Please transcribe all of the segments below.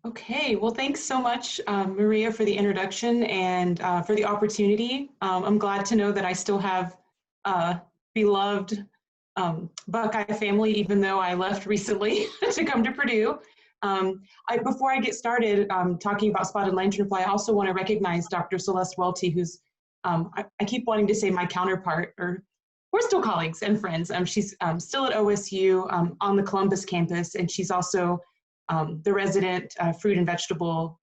Okay, well, thanks so much, Maria, for the introduction and for the opportunity. I'm glad to know that I still have beloved Buckeye family, even though I left recently to come to Purdue. Before I get started talking about spotted lanternfly, I also want to recognize Dr. Celeste Welty, who's, I keep wanting to say my counterpart, or we're still colleagues and friends. She's still at OSU on the Columbus campus, and she's also the resident fruit and vegetable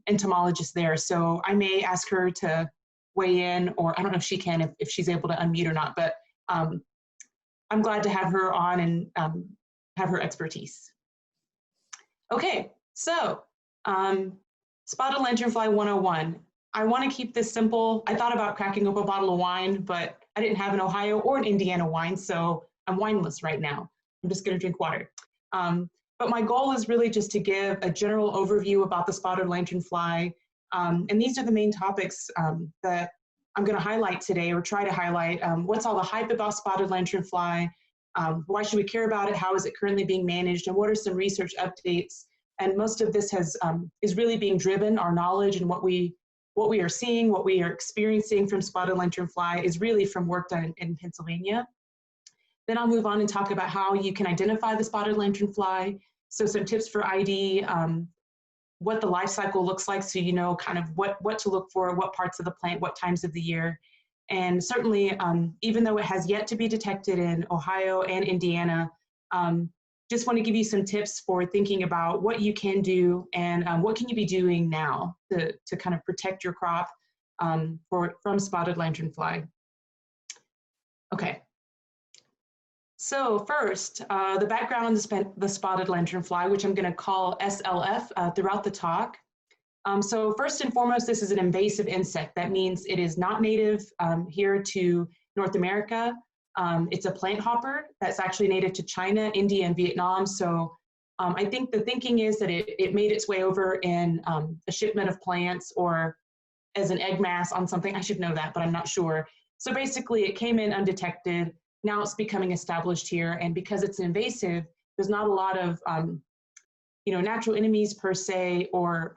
entomologist there. So I may ask her to weigh in, or I don't know if she can, if she's able to unmute or not, but I'm glad to have her on and have her expertise. Okay, so spotted lanternfly 101. I want to keep this simple. I thought about cracking up a bottle of wine, but I didn't have an Ohio or an Indiana wine, so I'm wineless right now. I'm just going to drink water. But my goal is really just to give a general overview about the spotted lanternfly. And these are the main topics that I'm going to highlight today, or try to highlight. What's all the hype about spotted lanternfly? Why should we care about it? How is it currently being managed? And what are some research updates? And most of this is really being driven, our knowledge and what we are seeing, what we are experiencing from spotted lanternfly is really from work done in Pennsylvania. Then I'll move on and talk about how you can identify the spotted lanternfly. So some tips for ID, what the life cycle looks like, so you know kind of what to look for, what parts of the plant, what times of the year. And certainly, even though it has yet to be detected in Ohio and Indiana, just want to give you some tips for thinking about what you can do and what can you be doing now to kind of protect your crop from spotted lanternfly. Okay. So first, the background on the spotted lanternfly, which I'm going to call SLF throughout the talk. So first and foremost, this is an invasive insect. That means it is not native here to North America. It's a plant hopper that's actually native to China, India, and Vietnam. So I think the thinking is that it made its way over in a shipment of plants or as an egg mass on something. I should know that, but I'm not sure. So basically, it came in undetected. Now it's becoming established here, and because it's invasive, there's not a lot of natural enemies per se, or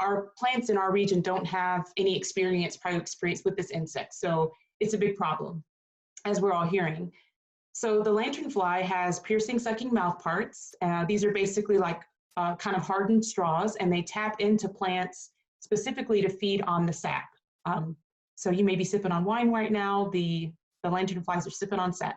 our plants in our region don't have any prior experience with this insect. So it's a big problem, as we're all hearing. So the lanternfly has piercing, sucking mouth parts. These are basically like kind of hardened straws, and they tap into plants specifically to feed on the sap. So you may be sipping on wine right now. The lanternflies are sipping on sap.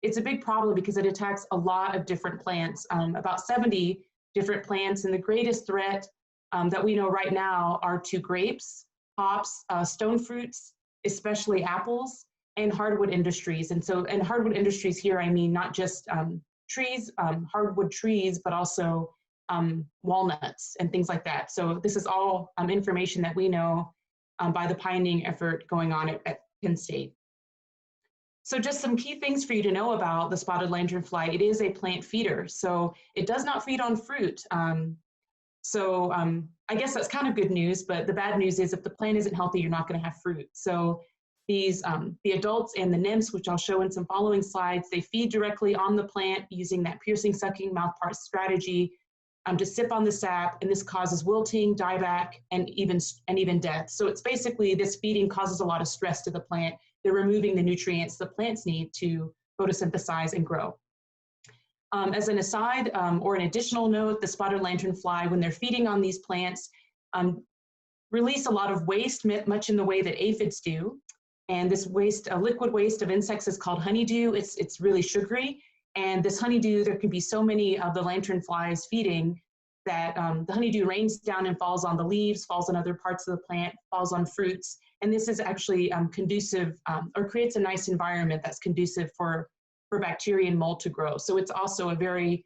It's a big problem because it attacks a lot of different plants, about 70 different plants, and the greatest threat that we know right now are to grapes, hops, stone fruits, especially apples, and hardwood industries. And so, and hardwood industries here, I mean not just trees, hardwood trees, but also walnuts and things like that. So this is all information that we know by the pioneering effort going on at Penn State. So just some key things for you to know about the spotted lanternfly. It is a plant feeder, so it does not feed on fruit. I guess that's kind of good news, but the bad news is if the plant isn't healthy, you're not going to have fruit. So these, the adults and the nymphs, which I'll show in some following slides, they feed directly on the plant using that piercing, sucking mouthpart strategy to sip on the sap, and this causes wilting, dieback, and even death. So it's basically this feeding causes a lot of stress to the plant. They're removing the nutrients the plants need to photosynthesize and grow. As an aside or an additional note, the spotted lanternfly, when they're feeding on these plants, release a lot of waste, much in the way that aphids do. And this waste, liquid waste of insects, is called honeydew. It's really sugary. And this honeydew, there can be so many of the lanternflies feeding that the honeydew rains down and falls on the leaves, falls on other parts of the plant, falls on fruits. And this is actually conducive or creates a nice environment that's conducive for bacteria and mold to grow. So it's also a very,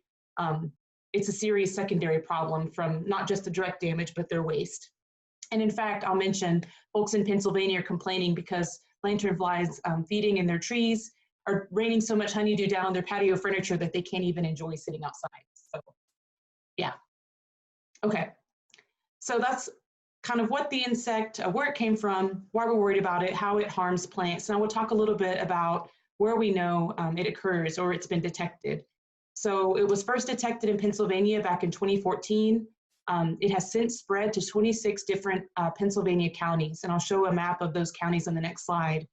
it's a serious secondary problem from not just the direct damage, but their waste. And in fact, I'll mention folks in Pennsylvania are complaining because lanternflies feeding in their trees are raining so much honeydew down on their patio furniture that they can't even enjoy sitting outside. So yeah. Okay. So that's kind of what the insect, where it came from, why we're worried about it, how it harms plants. Now we'll talk a little bit about where we know it occurs or it's been detected. So it was first detected in Pennsylvania back in 2014. It has since spread to 26 different Pennsylvania counties, and I'll show a map of those counties on the next slide.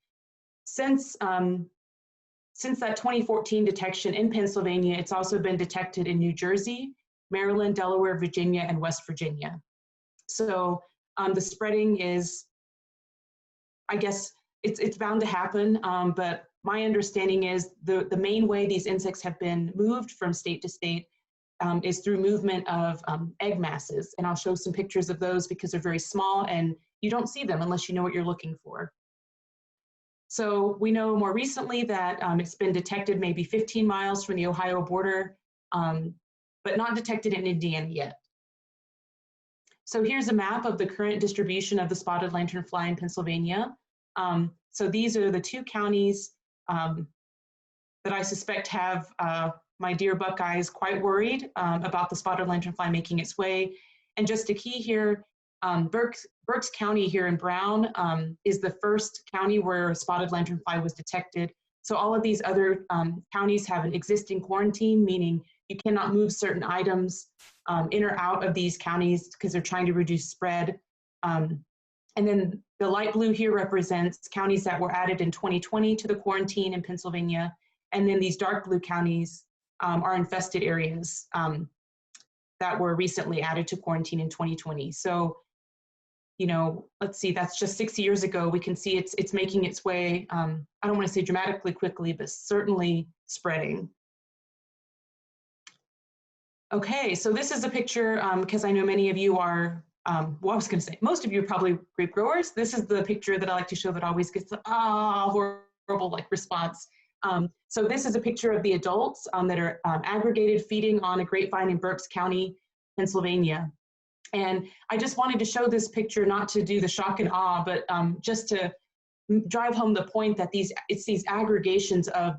Since that 2014 detection in Pennsylvania, it's also been detected in New Jersey, Maryland, Delaware, Virginia, and West Virginia. So the spreading is, I guess, it's bound to happen, but my understanding is the main way these insects have been moved from state to state is through movement of egg masses. And I'll show some pictures of those because they're very small and you don't see them unless you know what you're looking for. So we know more recently that it's been detected maybe 15 miles from the Ohio border, but not detected in Indiana yet. So here's a map of the current distribution of the spotted lanternfly in Pennsylvania. So these are the two counties that I suspect have my dear Buckeyes quite worried about the spotted lanternfly making its way. And just a key here, Berks County here in Brown is the first county where spotted lanternfly was detected. So all of these other counties have an existing quarantine, meaning you cannot move certain items in or out of these counties because they're trying to reduce spread. And then the light blue here represents counties that were added in 2020 to the quarantine in Pennsylvania. And then these dark blue counties are infested areas that were recently added to quarantine in 2020. So, you know, let's see, that's just 6 years ago. We can see it's making its way, I don't want to say dramatically quickly, but certainly spreading. Okay, so this is a picture because I know many of you are, well, I was going to say, most of you are probably grape growers. This is the picture that I like to show that always gets the horrible like response. So this is a picture of the adults that are aggregated feeding on a grapevine in Berks County, Pennsylvania. And I just wanted to show this picture not to do the shock and awe, but just to drive home the point that it's these aggregations of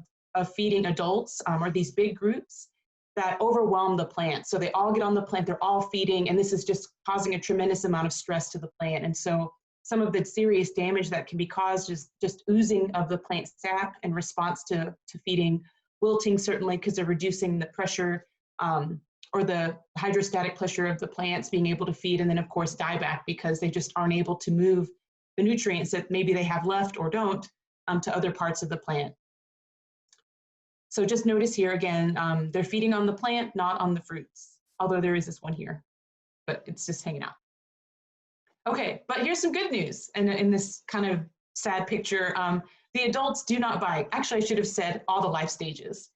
feeding adults or these big groups that overwhelm the plant. So they all get on the plant, they're all feeding, and this is just causing a tremendous amount of stress to the plant. And so some of the serious damage that can be caused is just oozing of the plant sap in response to feeding, wilting certainly because they're reducing the pressure or the hydrostatic pressure of the plants being able to feed, and then of course dieback because they just aren't able to move the nutrients that maybe they have left or don't to other parts of the plant. So just notice here again, they're feeding on the plant, not on the fruits, although there is this one here, but it's just hanging out. Okay, but here's some good news in this kind of sad picture. The adults do not bite. Actually, I should have said all the life stages.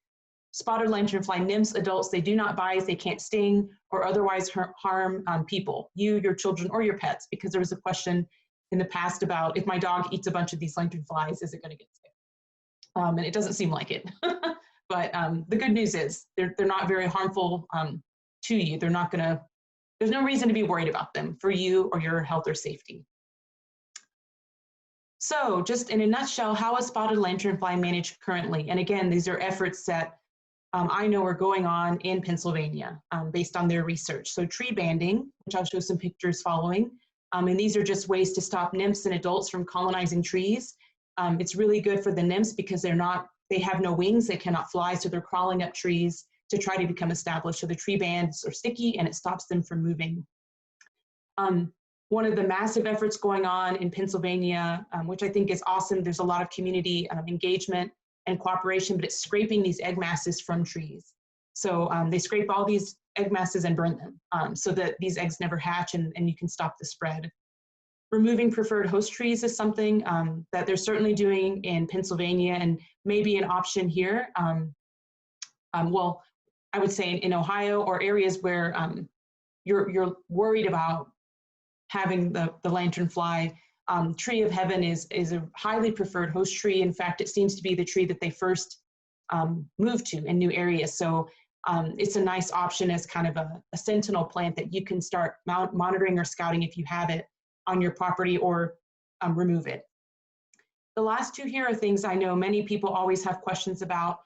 Spotted lanternfly nymphs, adults, they do not bite, they can't sting or otherwise harm people, you, your children, or your pets, because there was a question in the past about if my dog eats a bunch of these lanternflies, is it going to get sick? And it doesn't seem like it. But the good news is they're not very harmful to you. They're not going to, there's no reason to be worried about them for you or your health or safety. So just in a nutshell, how is spotted lanternfly managed currently? And again, these are efforts that I know are going on in Pennsylvania based on their research. So tree banding, which I'll show some pictures following. And these are just ways to stop nymphs and adults from colonizing trees. It's really good for the nymphs because they have no wings, they cannot fly, so they're crawling up trees to try to become established. So the tree bands are sticky and it stops them from moving. One of the massive efforts going on in Pennsylvania, which I think is awesome, there's a lot of community engagement and cooperation, but it's scraping these egg masses from trees. So they scrape all these egg masses and burn them so that these eggs never hatch and you can stop the spread. Removing preferred host trees is something that they're certainly doing in Pennsylvania and maybe an option here. Well, I would say in Ohio or areas where you're worried about having the lanternfly. Tree of Heaven is a highly preferred host tree. In fact, it seems to be the tree that they first moved to in new areas. So it's a nice option as kind of a sentinel plant that you can start monitoring or scouting if you have it on your property or remove it. The last two here are things I know many people always have questions about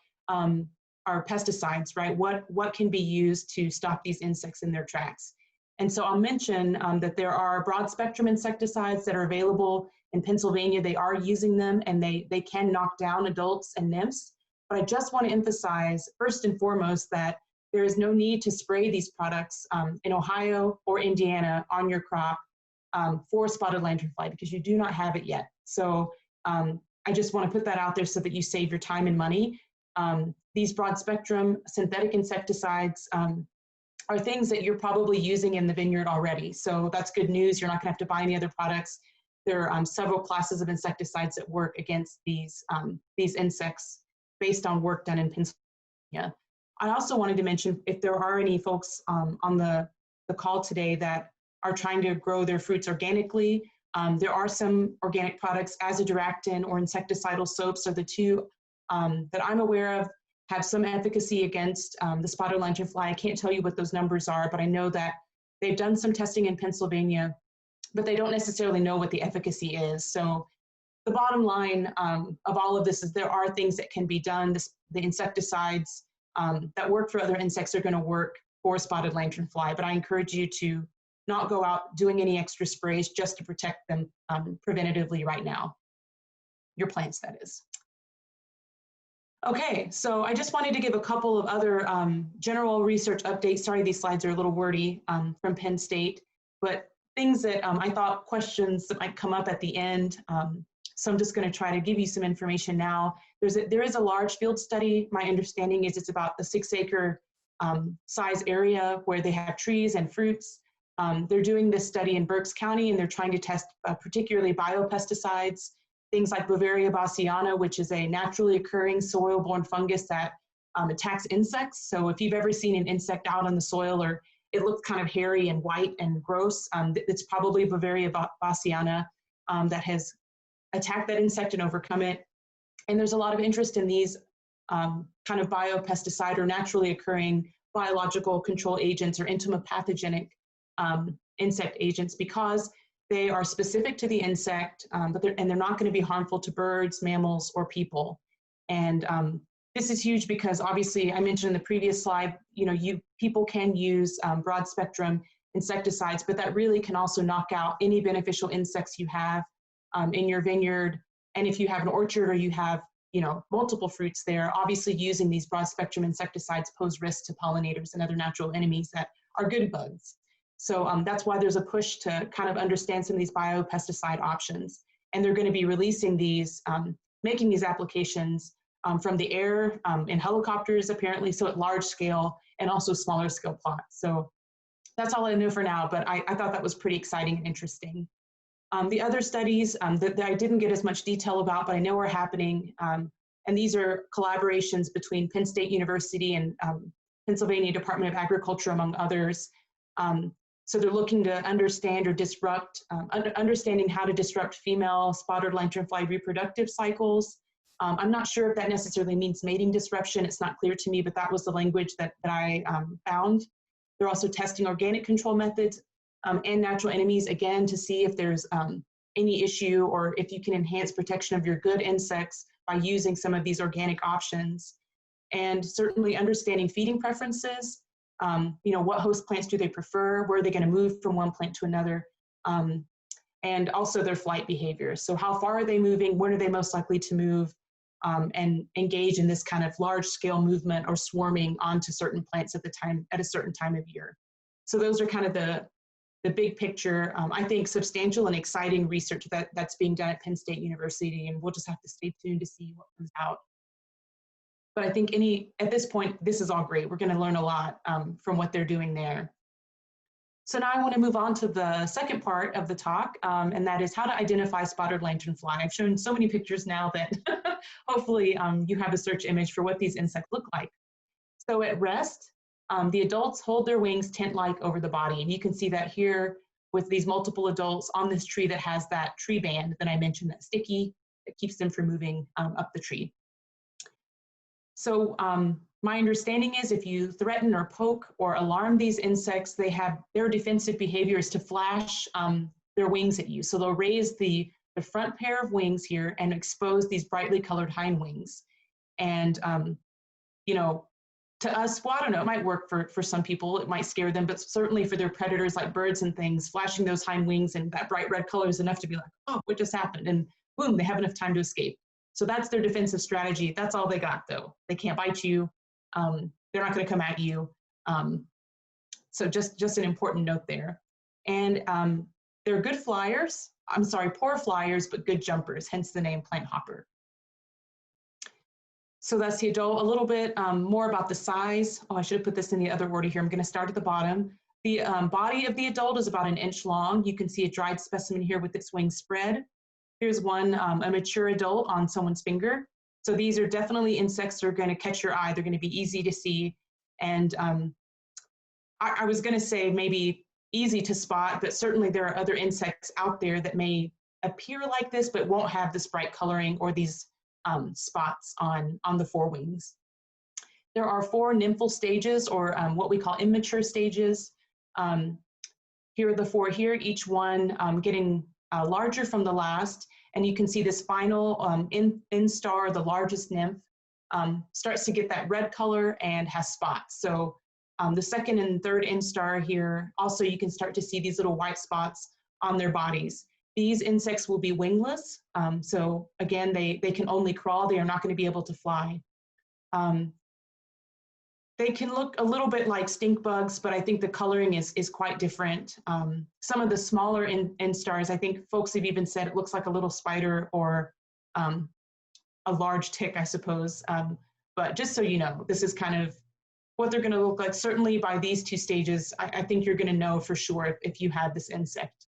are pesticides, right? What can be used to stop these insects in their tracks? And so I'll mention that there are broad spectrum insecticides that are available in Pennsylvania. They are using them and they can knock down adults and nymphs, But I just want to emphasize, first and foremost, that there is no need to spray these products in Ohio or Indiana on your crop for spotted lanternfly, because you do not have it yet. So I just want to put that out there so that you save your time and money. These broad spectrum synthetic insecticides are things that you're probably using in the vineyard already. So that's good news. You're not going to have to buy any other products. There are several classes of insecticides that work against these insects based on work done in Pennsylvania. I also wanted to mention, if there are any folks on the call today that are trying to grow their fruits organically, there are some organic products, azadirachtin or insecticidal soaps are the two that I'm aware of, have some efficacy against the spotted lanternfly. I can't tell you what those numbers are, but I know that they've done some testing in Pennsylvania, but they don't necessarily know what the efficacy is. So the bottom line of all of this is there are things that can be done. The insecticides that work for other insects are going to work for spotted lanternfly, but I encourage you to not go out doing any extra sprays just to protect them preventatively right now. Your plants, that is. Okay, so I just wanted to give a couple of other general research updates. Sorry, these slides are a little wordy from Penn State, but things that I thought questions that might come up at the end. So I'm just going to try to give you some information now. There is a large field study. My understanding is it's about the 6-acre size area where they have trees and fruits. They're doing this study in Berks County, and they're trying to test particularly biopesticides, things like Beauveria bassiana, which is a naturally occurring soil-borne fungus that attacks insects. So if you've ever seen an insect out on the soil, or it looks kind of hairy and white and gross, it's probably Beauveria bassiana that has attacked that insect and overcome it. And there's a lot of interest in these kind of biopesticide or naturally occurring biological control agents or entomopathogenic insect agents, because they are specific to the insect, but they're not going to be harmful to birds, mammals, or people. And this is huge because obviously I mentioned in the previous slide, people can use broad spectrum insecticides, but that really can also knock out any beneficial insects you have in your vineyard. And if you have an orchard or you have multiple fruits there, obviously using these broad spectrum insecticides pose risks to pollinators and other natural enemies that are good bugs. So that's why there's a push to kind of understand some of these biopesticide options. And they're going to be releasing these, making these applications from the air in helicopters, apparently, so at large scale and also smaller scale plots. So that's all I know for now, but I thought that was pretty exciting and interesting. The other studies that I didn't get as much detail about, but I know are happening, and these are collaborations between Penn State University and Pennsylvania Department of Agriculture, among others. So they're looking to understand or disrupt, understanding how to disrupt female spotted lanternfly reproductive cycles. I'm not sure if that necessarily means mating disruption. It's not clear to me, but that was the language that I found. They're also testing organic control methods and natural enemies, again, to see if there's any issue or if you can enhance protection of your good insects by using some of these organic options. And certainly understanding feeding preferences. What host plants do they prefer? Where are they going to move from one plant to another? And also their flight behavior. So how far are they moving? When are they most likely to move and engage in this kind of large scale movement or swarming onto certain plants at a certain time of year? So those are kind of the big picture, I think substantial and exciting research that's being done at Penn State University, and we'll just have to stay tuned to see what comes out. But I think at this point, this is all great. We're going to learn a lot from what they're doing there. So now I want to move on to the second part of the talk, and that is how to identify spotted lanternfly. I've shown so many pictures now that hopefully you have a search image for what these insects look like. So at rest, the adults hold their wings tent-like over the body, and you can see that here with these multiple adults on this tree that has that tree band that I mentioned, that sticky, that keeps them from moving up the tree. So my understanding is if you threaten or poke or alarm these insects, their defensive behavior is to flash their wings at you. So they'll raise the front pair of wings here and expose these brightly colored hind wings. And, to us, well, I don't know, it might work for some people, it might scare them, but certainly for their predators like birds and things, flashing those hind wings and that bright red color is enough to be like, oh, what just happened? And boom, they have enough time to escape. So that's their defensive strategy. That's all they got, though. They can't bite you. They're not going to come at you. So just an important note there. And they're good flyers. I'm sorry, poor flyers, but good jumpers, hence the name plant hopper. So that's the adult. A little bit more about the size. Oh, I should have put this in the other order here. I'm going to start at the bottom. The body of the adult is about 1 inch long. You can see a dried specimen here with its wings spread. Here's one, a mature adult on someone's finger. So these are definitely insects that are going to catch your eye. They're going to be easy to see. And I was going to say maybe easy to spot, but certainly there are other insects out there that may appear like this, but won't have this bright coloring or these spots on the forewings. There are 4 nymphal stages, or what we call immature stages. Here are the 4 here, each one getting larger from the last. And you can see this final instar, the largest nymph, starts to get that red color and has spots. So the second and third instar here, also you can start to see these little white spots on their bodies. These insects will be wingless. So again, they can only crawl. They are not going to be able to fly. They can look a little bit like stink bugs, but I think the coloring is quite different. Some of the smaller instars, I think folks have even said it looks like a little spider or a large tick, I suppose. But just so you know, this is kind of what they're going to look like. Certainly by these 2 stages, I think you're going to know for sure if you had this insect.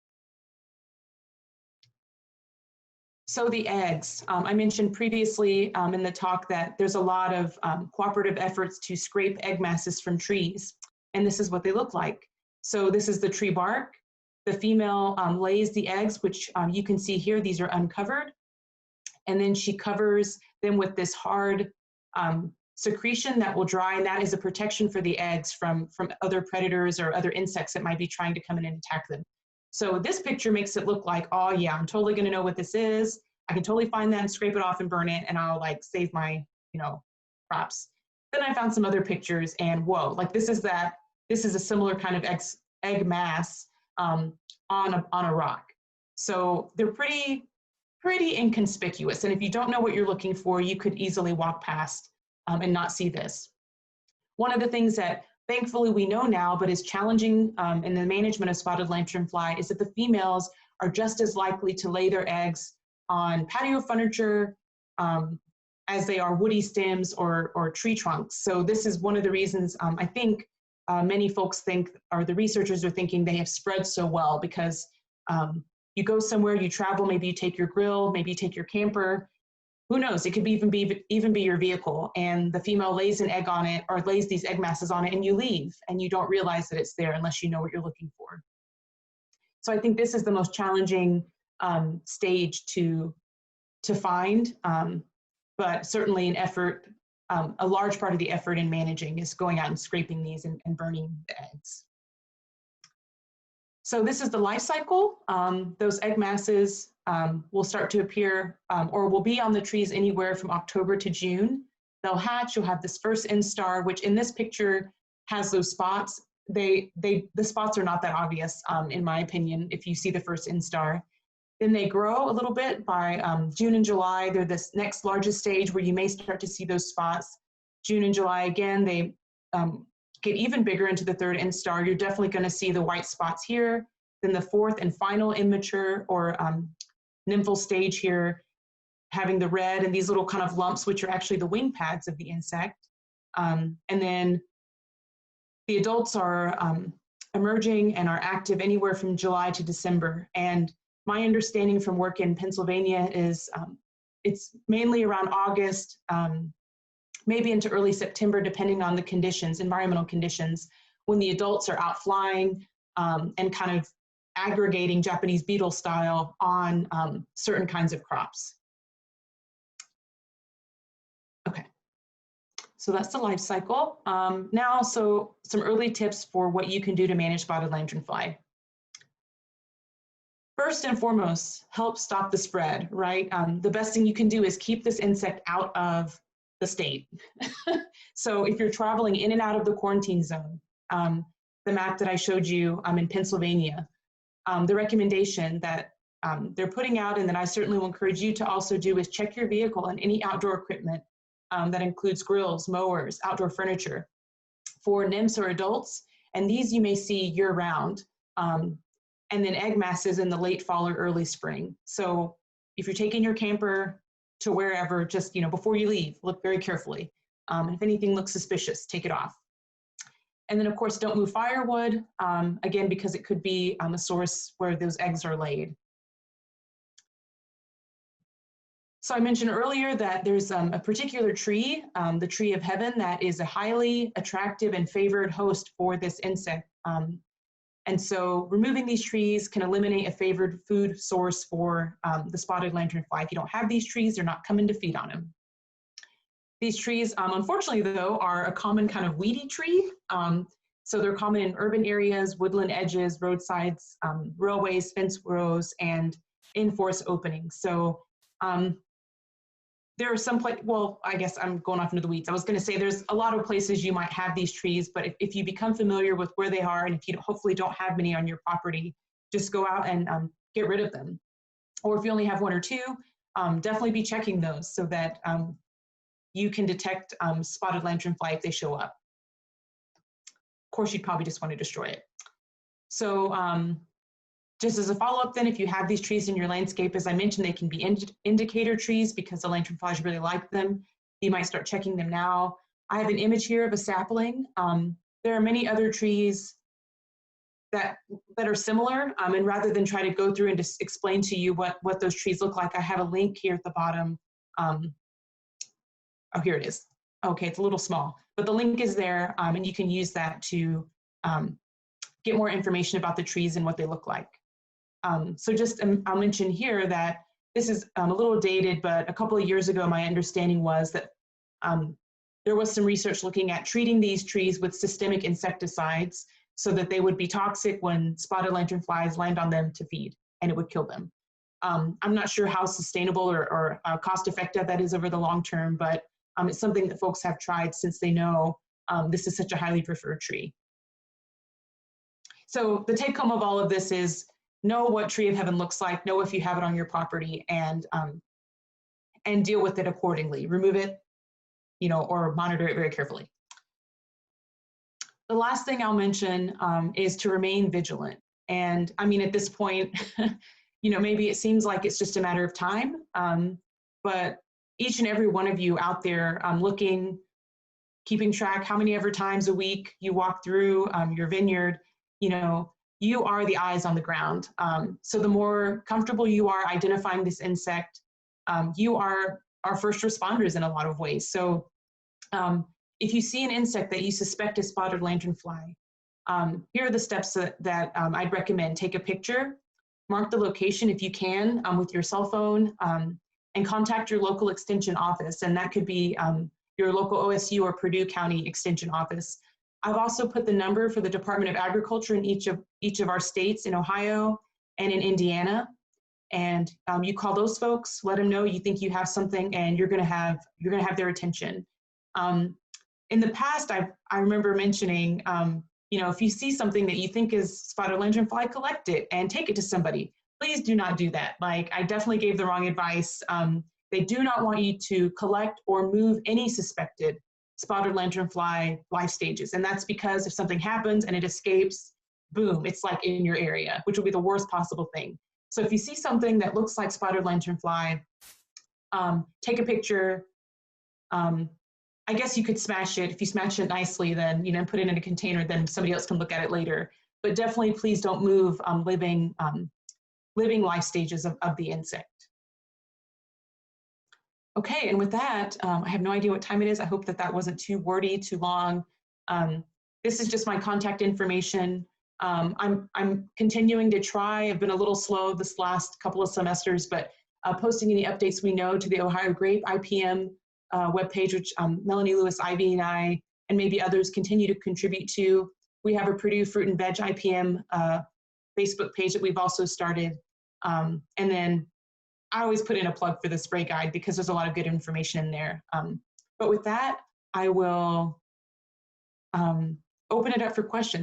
So the eggs, I mentioned previously in the talk that there's a lot of cooperative efforts to scrape egg masses from trees, and this is what they look like. So this is the tree bark. The female lays the eggs, which you can see here, these are uncovered, and then she covers them with this hard secretion that will dry, and that is a protection for the eggs from other predators or other insects that might be trying to come in and attack them. So this picture makes it look like, oh yeah, I'm totally going to know what this is. I can totally find that and scrape it off and burn it, and I'll like save my, crops. Then I found some other pictures, and whoa, like this is a similar kind of egg mass on a rock. So they're pretty inconspicuous. And if you don't know what you're looking for, you could easily walk past and not see this. One of the things that thankfully we know now, but is challenging in the management of spotted lanternfly, is that the females are just as likely to lay their eggs on patio furniture as they are woody stems or tree trunks. So this is one of the reasons I think many folks think, or the researchers are thinking, they have spread so well, because you go somewhere, you travel, maybe you take your grill, maybe you take your camper, who knows, it could even be your vehicle, and the female lays an egg on it, or lays these egg masses on it, and you leave and you don't realize that it's there unless you know what you're looking for. So I think this is the most challenging stage to find, but certainly an effort, a large part of the effort in managing is going out and scraping these and burning the eggs. So this is the life cycle. Those egg masses will start to appear or will be on the trees anywhere from October to June. They'll hatch. You'll have this first instar, which in this picture has those spots. The spots are not that obvious, in my opinion, if you see the first instar. Then they grow a little bit by June and July. They're this next largest stage where you may start to see those spots. June and July again, they get even bigger into the third instar. You're definitely going to see the white spots here. Then the fourth and final immature or nymphal stage here, having the red and these little kind of lumps, which are actually the wing pads of the insect. And then the adults are emerging and are active anywhere from July to December. And my understanding from work in Pennsylvania is it's mainly around August, maybe into early September, depending on the conditions, environmental conditions, when the adults are out flying and kind of aggregating Japanese beetle style on certain kinds of crops. Okay, so that's the life cycle. Now, so some early tips for what you can do to manage spotted lanternfly. First and foremost, help stop the spread, right? The best thing you can do is keep this insect out of the state. So if you're traveling in and out of the quarantine zone, the map that I showed you in Pennsylvania, the recommendation that they're putting out, and that I certainly will encourage you to also do, is check your vehicle and any outdoor equipment that includes grills, mowers, outdoor furniture for nymphs or adults. And these you may see year round. And then egg masses in the late fall or early spring. So if you're taking your camper to wherever, just, before you leave, look very carefully. If anything looks suspicious, take it off. And then, of course, don't move firewood, again, because it could be a source where those eggs are laid. So I mentioned earlier that there's a particular tree, the tree of heaven, that is a highly attractive and favored host for this insect. And so removing these trees can eliminate a favored food source for the spotted lanternfly. If you don't have these trees, they're not coming to feed on them. These trees, unfortunately, though, are a common kind of weedy tree. So they're common in urban areas, woodland edges, roadsides, railways, fence rows, and in forest openings. So there are some well, I guess I'm going off into the weeds. I was going to say there's a lot of places you might have these trees, but if you become familiar with where they are, and if you hopefully don't have many on your property, just go out and get rid of them. Or if you only have one or two, definitely be checking those so that you can detect spotted lanternfly if they show up. Of course, you'd probably just want to destroy it. So just as a follow-up then, if you have these trees in your landscape, as I mentioned, they can be indicator trees because the lanternflies really like them. You might start checking them now. I have an image here of a sapling. There are many other trees that are similar, and rather than try to go through and just explain to you what those trees look like, I have a link here at the bottom. Oh, here it is. Okay, it's a little small, but the link is there, and you can use that to get more information about the trees and what they look like. So just I'll mention here that this is a little dated, but a couple of years ago, my understanding was that there was some research looking at treating these trees with systemic insecticides so that they would be toxic when spotted lanternflies land on them to feed, and it would kill them. I'm not sure how sustainable or cost effective that is over the long term, but it's something that folks have tried since they know this is such a highly preferred tree. So the take home of all of this is know what tree of heaven looks like, know if you have it on your property, and deal with it accordingly. Remove it, or monitor it very carefully. The last thing I'll mention is to remain vigilant. And I mean, at this point, maybe it seems like it's just a matter of time, but each and every one of you out there looking, keeping track how many ever times a week you walk through your vineyard, you are the eyes on the ground. So the more comfortable you are identifying this insect, you are our first responders in a lot of ways. So if you see an insect that you suspect is spotted lanternfly, here are the steps that I'd recommend. Take a picture, mark the location if you can with your cell phone, and contact your local extension office. And that could be your local OSU or Purdue County Extension Office. I've also put the number for the Department of Agriculture in each of our states, in Ohio and in Indiana. And you call those folks, let them know you think you have something, and you're gonna have their attention. In the past, I remember mentioning, if you see something that you think is spotted lanternfly, collect it and take it to somebody. Please do not do that. Like, I definitely gave the wrong advice. They do not want you to collect or move any suspected spotted lanternfly life stages. And that's because if something happens and it escapes, boom, it's like in your area, which will be the worst possible thing. So if you see something that looks like spotted lanternfly, take a picture. I guess you could smash it. If you smash it nicely, then, put it in a container, then somebody else can look at it later. But definitely please don't move living life stages of the insect. Okay, and with that, I have no idea what time it is. I hope that wasn't too wordy, too long. This is just my contact information. I'm continuing to try. I've been a little slow this last couple of semesters, but posting any updates we know to the Ohio Grape IPM webpage, which Melanie Lewis Ivy and I, and maybe others, continue to contribute to. We have a Purdue Fruit and Veg IPM Facebook page that we've also started. And then I always put in a plug for the spray guide because there's a lot of good information in there. But with that, I will open it up for questions.